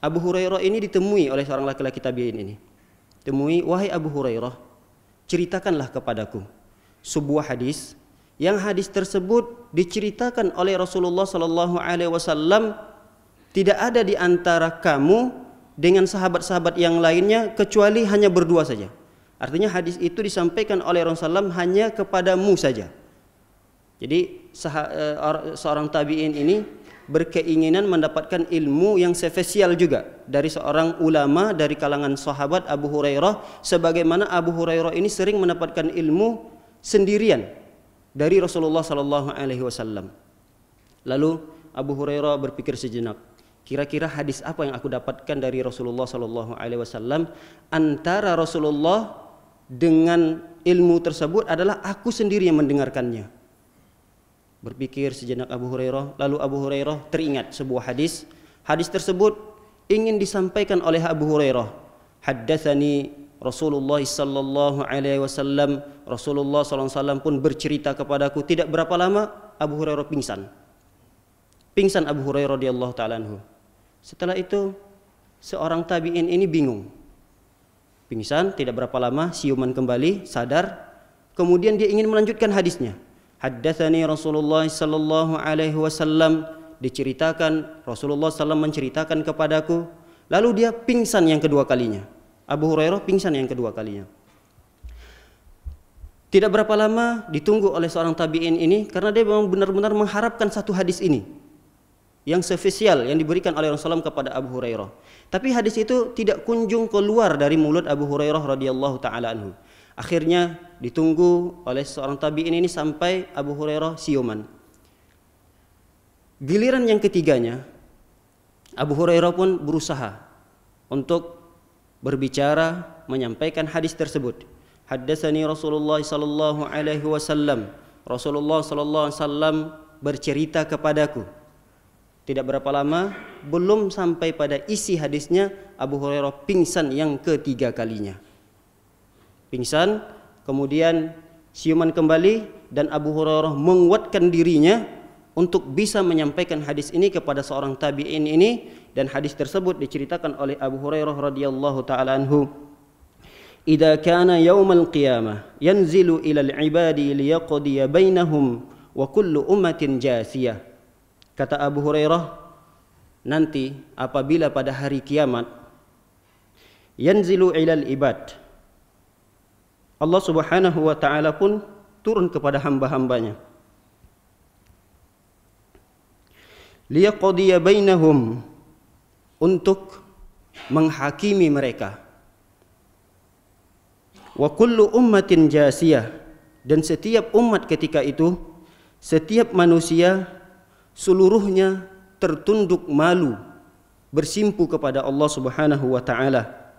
Abu Hurairah ini ditemui oleh seorang laki-laki tabi'in ini. Temui, wahai Abu Hurairah, ceritakanlah kepadaku sebuah hadis yang hadis tersebut diceritakan oleh Rasulullah sallallahu alaihi wasallam, tidak ada di antara kamu dengan sahabat-sahabat yang lainnya kecuali hanya berdua saja. Artinya hadis itu disampaikan oleh Rasulullah SAW hanya kepadamu saja. Jadi seorang tabi'in ini berkeinginan mendapatkan ilmu yang spesial juga dari seorang ulama dari kalangan sahabat Abu Hurairah, sebagaimana Abu Hurairah ini sering mendapatkan ilmu sendirian dari Rasulullah sallallahu alaihi wasallam. Lalu Abu Hurairah berpikir sejenak, kira-kira hadis apa yang aku dapatkan dari Rasulullah sallallahu alaihi wasallam? Antara Rasulullah dengan ilmu tersebut adalah aku sendiri yang mendengarkannya. Berpikir sejenak Abu Hurairah, lalu Abu Hurairah teringat sebuah hadis. Hadis tersebut ingin disampaikan oleh Abu Hurairah. Haddatsani Rasulullah sallallahu alaihi wasallam. Rasulullah sallallahu alaihi wasallam pun bercerita kepadaku. Tidak berapa lama Abu Hurairah pingsan. Pingsan Abu Hurairah radhiyallahu taala anhu. Setelah itu seorang tabi'in ini bingung. Pingsan, tidak berapa lama siuman kembali, sadar. Kemudian dia ingin melanjutkan hadisnya. Haddatsani Rasulullah sallallahu alaihi wasallam, diceritakan Rasulullah SAW menceritakan kepadaku. Lalu dia pingsan yang kedua kalinya. Abu Hurairah pingsan yang kedua kalinya. Tidak berapa lama ditunggu oleh seorang tabi'in ini karena dia memang benar-benar mengharapkan satu hadis ini yang spesial yang diberikan oleh Rasulullah SAW kepada Abu Hurairah. Tapi hadis itu tidak kunjung keluar dari mulut Abu Hurairah radhiyallahu taala anhu. Akhirnya ditunggu oleh seorang tabi'in ini sampai Abu Hurairah siuman. Giliran yang ketiganya, Abu Hurairah pun berusaha untuk berbicara, menyampaikan hadis tersebut. Haddatsani Rasulullah sallallahu alaihi wasallam. Rasulullah sallallahu alaihi wasallam bercerita kepadaku. Tidak berapa lama, belum sampai pada isi hadisnya, Abu Hurairah pingsan yang ketiga kalinya. Pingsan, kemudian siuman kembali, dan Abu Hurairah menguatkan dirinya untuk bisa menyampaikan hadis ini kepada seorang tabi'in ini, dan hadis tersebut diceritakan oleh Abu Hurairah radhiyallahu taala anhu. Idza kana yaumal qiyamah yanzilu ilal ibadi liyaqdiya bainahum wa kullu ummatin jasiyah. Kata Abu Hurairah, nanti apabila pada hari kiamat yanzilu ilal ibad, Allah Subhanahu wa taala pun turun kepada hamba-hambanya. Liyaqdiya bainahum, untuk menghakimi mereka. Wa kullu ummatin jasiyah, dan setiap umat ketika itu, setiap manusia seluruhnya tertunduk malu, bersimpu kepada Allah Subhanahu wa taala.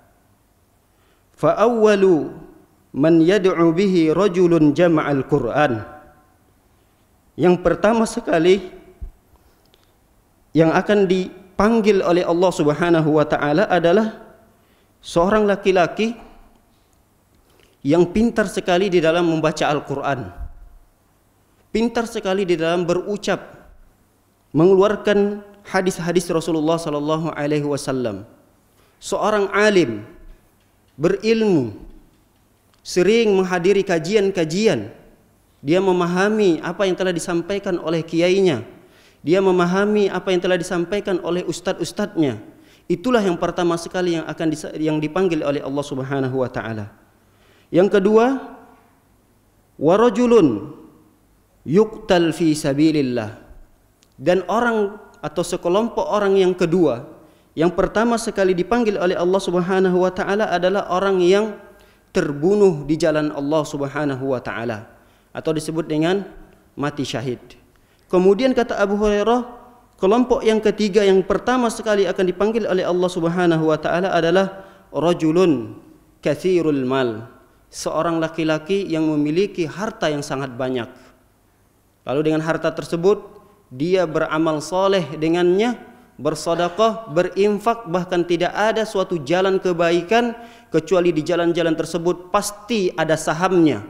Fa awwalu man yad'u bihi rajulun jama'al Qur'an. Yang pertama sekali yang akan dipanggil oleh Allah Subhanahu wa taala adalah seorang laki-laki yang pintar sekali di dalam membaca Al-Qur'an. Pintar sekali di dalam berucap, mengeluarkan hadis-hadis Rasulullah sallallahu alaihi wasallam. Seorang alim, berilmu, sering menghadiri kajian-kajian. Dia memahami apa yang telah disampaikan oleh kiainya. Dia memahami apa yang telah disampaikan oleh ustadz-ustadznya. Itulah yang pertama sekali yang dipanggil oleh Allah Subhanahu wa taala. Yang kedua, wa rajulun yuqtal fi sabilillah. Dan orang atau sekelompok orang yang kedua, yang pertama sekali dipanggil oleh Allah Subhanahu wa taala adalah orang yang terbunuh di jalan Allah Subhanahu wa taala, atau disebut dengan mati syahid. Kemudian kata Abu Hurairah, kelompok yang ketiga yang pertama sekali akan dipanggil oleh Allah Subhanahu wa taala adalah rajulun katsirul mal, seorang laki-laki yang memiliki harta yang sangat banyak. Lalu dengan harta tersebut dia beramal soleh dengannya, bersedekah, berinfak, bahkan tidak ada suatu jalan kebaikan kecuali di jalan-jalan tersebut pasti ada sahamnya.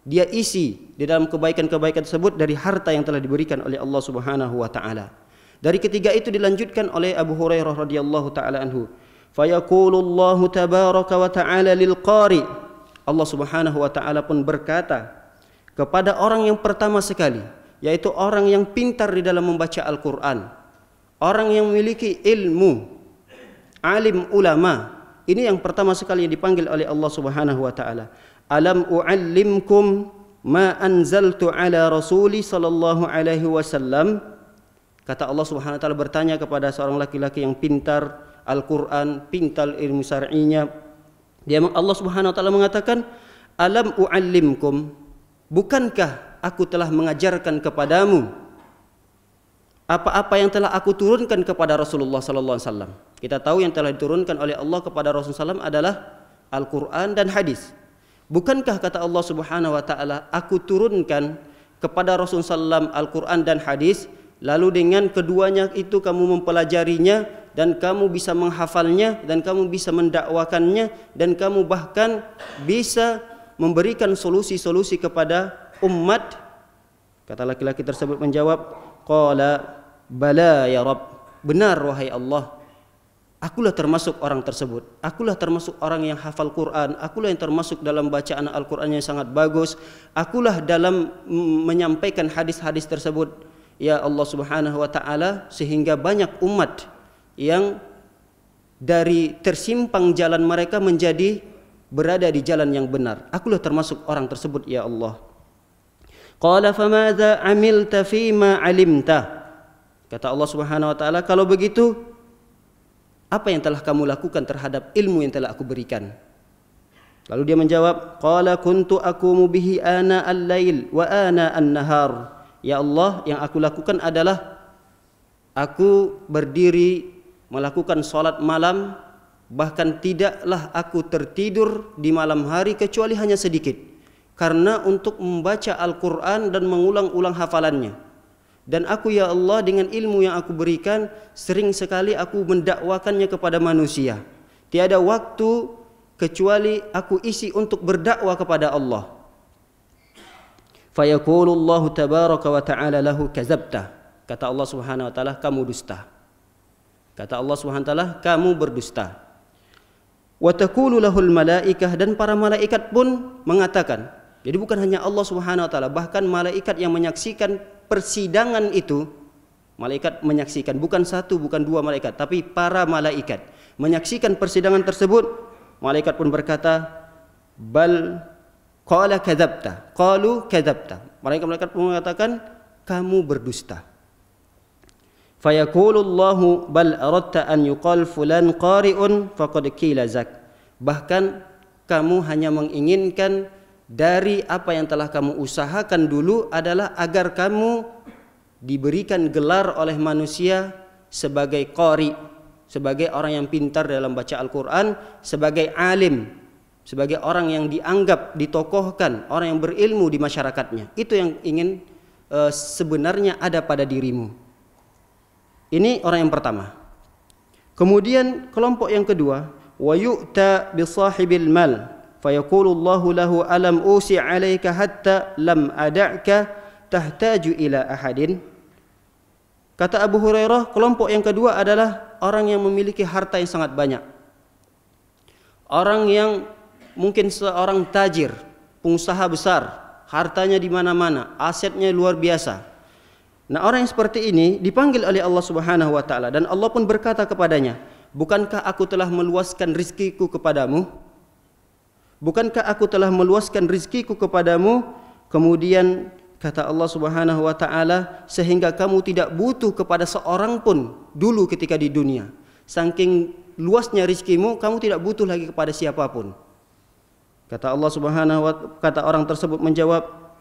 Dia isi di dalam kebaikan-kebaikan tersebut dari harta yang telah diberikan oleh Allah Subhanahu wa taala. Dari ketiga itu dilanjutkan oleh Abu Hurairah radhiyallahu taala anhu. Fayaqulullahu tabaraka wa ta'ala lil qari. Allah Subhanahu wa taala pun berkata kepada orang yang pertama sekali, yaitu orang yang pintar di dalam membaca Al-Qur'an, orang yang memiliki ilmu, alim ulama. Ini yang pertama sekali yang dipanggil oleh Allah Subhanahu wa taala. Alam u'allimkum ma anzaltu ala rasuli sallallahu alaihi wasallam. Kata Allah Subhanahu wa taala bertanya kepada seorang laki-laki yang pintar Al-Qur'an, pintar ilmu syar'inya. Allah Subhanahu wa taala mengatakan, "Alam u'allimkum, bukankah aku telah mengajarkan kepadamu apa-apa yang telah aku turunkan kepada Rasulullah sallallahu alaihi wasallam?" Kita tahu yang telah diturunkan oleh Allah kepada Rasulullah SAW adalah Al-Qur'an dan hadis. Bukankah kata Allah Subhanahu wa taala, aku turunkan kepada Rasulullah SAW Al-Qur'an dan hadis, lalu dengan keduanya itu kamu mempelajarinya dan kamu bisa menghafalnya dan kamu bisa mendakwakannya dan kamu bahkan bisa memberikan solusi-solusi kepada umat? Kata laki-laki tersebut menjawab, qala bala ya Rabb, benar wahai Allah, akulah termasuk orang tersebut. Akulah termasuk orang yang hafal Quran. Akulah yang termasuk dalam bacaan Al-Quran yang sangat bagus. Akulah dalam menyampaikan hadis-hadis tersebut, ya Allah Subhanahu wa taala, sehingga banyak umat yang dari tersimpang jalan mereka menjadi berada di jalan yang benar. Akulah termasuk orang tersebut, ya Allah. Qala famadza amilta fima alimta. Kata Allah Subhanahu wa taala, kalau begitu apa yang telah kamu lakukan terhadap ilmu yang telah aku berikan? Lalu dia menjawab, qala kuntu aqumu bihi ana al-lail wa ana an-nahar. Ya Allah, yang aku lakukan adalah aku berdiri melakukan salat malam, bahkan tidaklah aku tertidur di malam hari kecuali hanya sedikit, karena untuk membaca Al-Qur'an dan mengulang-ulang hafalannya. Dan aku ya Allah dengan ilmu yang aku berikan sering sekali aku mendakwakannya kepada manusia. Tiada waktu kecuali aku isi untuk berdakwah kepada Allah. Fayaqulullahu tabaraka wa ta'ala lahu kazabta. Kata Allah Subhanahu wa taala, kamu dusta. Kata Allah Subhanahu wa taala, kamu berdusta. Wa taqulu lahul malaikah, dan para malaikat pun mengatakan. Jadi bukan hanya Allah Subhanahu wa taala, bahkan malaikat yang menyaksikan persidangan itu, malaikat menyaksikan, bukan satu, bukan dua malaikat, tapi para malaikat menyaksikan persidangan tersebut. Malaikat pun berkata, bal qala kadzabta, qalu kadzabta. Malaikat pun mengatakan, kamu berdusta. Fayaqulullahu bal aradta an yuqal fulan qari'un faqad qila zak. Bahkan kamu hanya menginginkan dari apa yang telah kamu usahakan dulu adalah agar kamu diberikan gelar oleh manusia sebagai qari, sebagai orang yang pintar dalam baca Al-Quran, sebagai alim, sebagai orang yang dianggap, ditokohkan, orang yang berilmu di masyarakatnya. Itu yang ingin sebenarnya ada pada dirimu. Ini orang yang pertama. Kemudian kelompok yang kedua, wa yu'ta bi sahibil mal fayaqulullahu lahu alam usi 'alaika hatta lam ada'ka tahtaju ila ahadin. Kata Abu Hurairah, kelompok yang kedua adalah orang yang memiliki harta yang sangat banyak. Orang yang mungkin seorang tajir, pengusaha besar, hartanya di mana-mana, asetnya luar biasa. Nah, orang yang seperti ini dipanggil oleh Allah Subhanahu wa taala dan Allah pun berkata kepadanya, "Bukankah aku telah meluaskan rizkiku kepadamu? Bukankah aku telah meluaskan rizkiku kepadamu?" Kemudian kata Allah Subhanahu wa taala, sehingga kamu tidak butuh kepada seorang pun dulu ketika di dunia. Saking luasnya rizkimu, kamu tidak butuh lagi kepada siapapun. Kata Allah Subhanahu wa taala, kata orang tersebut menjawab,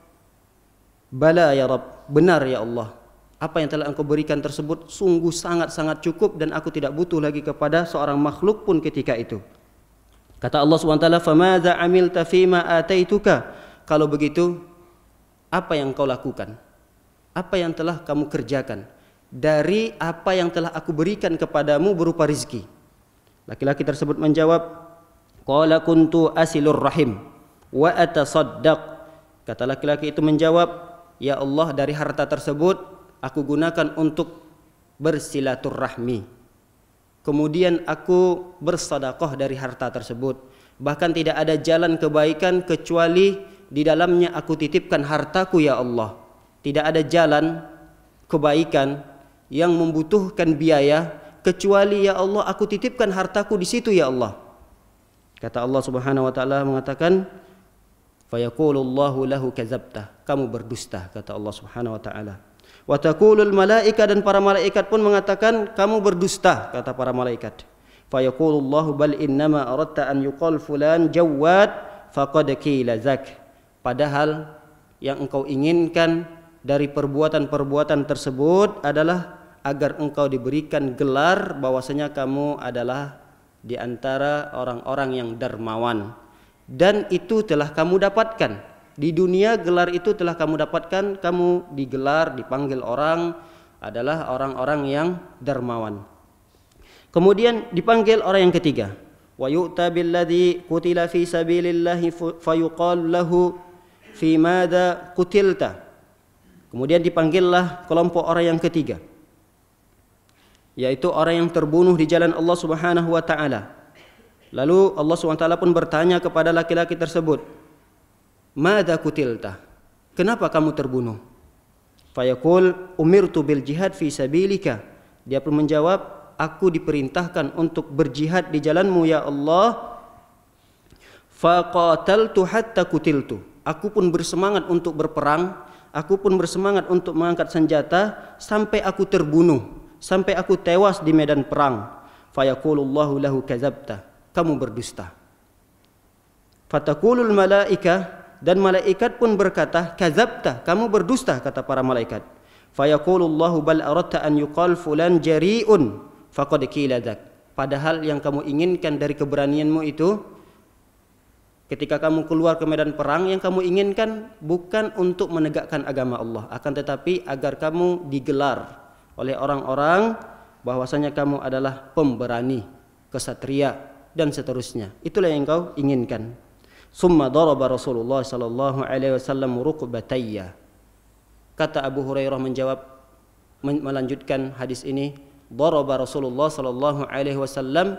"Bala ya Rabb, benar ya Allah. Apa yang telah Engkau berikan tersebut sungguh sangat-sangat cukup dan aku tidak butuh lagi kepada seorang makhluk pun ketika itu." Kata Allah Subhanahu wa taala, "Famadza 'amilta fima ataituka?" Kalau begitu, apa yang kau lakukan? Apa yang telah kamu kerjakan dari apa yang telah aku berikan kepadamu berupa rizki? Laki-laki tersebut menjawab, "Qala kuntu asilur rahim wa atasaddaq." Kata laki-laki itu menjawab, "Ya Allah, dari harta tersebut aku gunakan untuk bersilaturahmi. Kemudian aku bersedekah dari harta tersebut. Bahkan tidak ada jalan kebaikan kecuali di dalamnya aku titipkan hartaku ya Allah. Tidak ada jalan kebaikan yang membutuhkan biaya kecuali ya Allah aku titipkan hartaku di situ ya Allah. Kata Allah Subhanahu wa taala mengatakan, fayaqulullahu lahu kadzabta, kamu berdusta, kata Allah Subhanahu wa taala. Wa taqulul malaika, dan para malaikat pun mengatakan kamu berdusta, kata para malaikat. Fayaqulullahu bal innama aradta an yuqal fulan jawad faqad qila zak. Padahal yang engkau inginkan dari perbuatan-perbuatan tersebut adalah agar engkau diberikan gelar bahwasanya kamu adalah di antara orang-orang yang dermawan. Dan itu telah kamu dapatkan. Di dunia gelar itu telah kamu dapatkan, kamu digelar, dipanggil orang adalah orang-orang yang dermawan. Kemudian dipanggil orang yang ketiga. Wa yu'ta billadzi qutila fi sabilillahi fayuqal lahu fi madza qutilta. Kemudian dipanggillah kelompok orang yang ketiga, yaitu orang yang terbunuh di jalan Allah Subhanahu wa taala. Lalu Allah Subhanahu wa taala pun bertanya kepada laki-laki tersebut, "Madza qutilta?" Kenapa kamu terbunuh? Fayaqul umirtu bil jihad fi sabilika. Dia pun menjawab, aku diperintahkan untuk berjihad di jalanmu ya Allah. Faqataltu hatta qutiltu. Aku pun bersemangat untuk berperang, aku pun bersemangat untuk mengangkat senjata sampai aku terbunuh, sampai aku tewas di medan perang. Fayaqulullahu lahu kadzabta, kamu berdusta. Fataqulul malaika, dan malaikat pun berkata, kadzabta, kamu berdusta, kata para malaikat. Fayaqulullahu bal aradta an yuqal fulan jari'un faqad qila dzak. Padahal yang kamu inginkan dari keberanianmu itu, ketika kamu keluar ke medan perang, yang kamu inginkan bukan untuk menegakkan agama Allah, akan tetapi agar kamu digelar oleh orang-orang bahwasanya kamu adalah pemberani, kesatria, dan seterusnya. Itulah yang kau inginkan. Summa daraba Rasulullah sallallahu alaihi wasallam rukbatayya. Kata Abu Hurairah menjawab, melanjutkan hadis ini, daraba Rasulullah sallallahu alaihi wasallam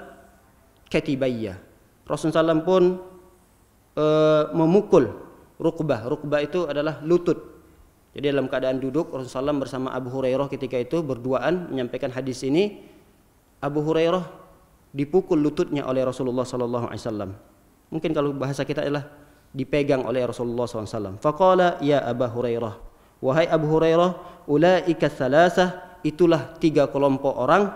katibayya. Rasulullah SAW pun memukul rukbah. Rukbah itu adalah lutut. Jadi dalam keadaan duduk, Rasulullah SAW bersama Abu Hurairah ketika itu berduaan menyampaikan hadis ini. Abu Hurairah dipukul lututnya oleh Rasulullah SAW. Mungkin kalau bahasa kita adalah dipegang oleh Rasulullah SAW. Faqala ya Abu Hurairah, wahai Abu Hurairah, ulaika salasah, itulah tiga kelompok orang.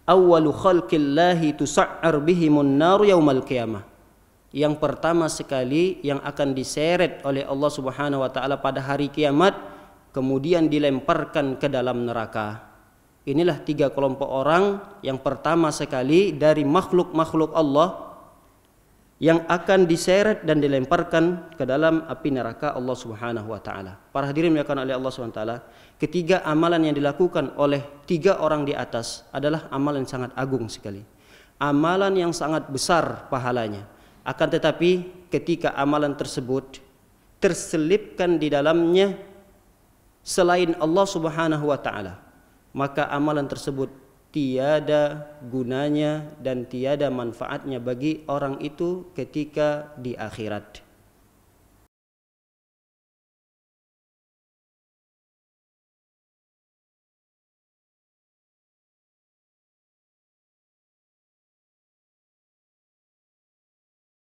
Awwalu khalqillahi tusa'ar bihimun nar yaumal qiyamah. Yang pertama sekali yang akan diseret oleh Allah Subhanahu wa taala pada hari kiamat, kemudian dilemparkan ke dalam neraka. Inilah tiga kelompok orang yang pertama sekali dari makhluk-makhluk Allah yang akan diseret dan dilemparkan ke dalam api neraka Allah Subhanahu wa taala. Para hadirin dimuliakan oleh Allah Subhanahu wa taala, ketiga amalan yang dilakukan oleh tiga orang di atas adalah amalan yang sangat agung sekali. Amalan yang sangat besar pahalanya. Akan tetapi ketika amalan tersebut terselipkan di dalamnya selain Allah Subhanahu wa taala, maka amalan tersebut tiada gunanya dan tiada manfaatnya bagi orang itu ketika di akhirat.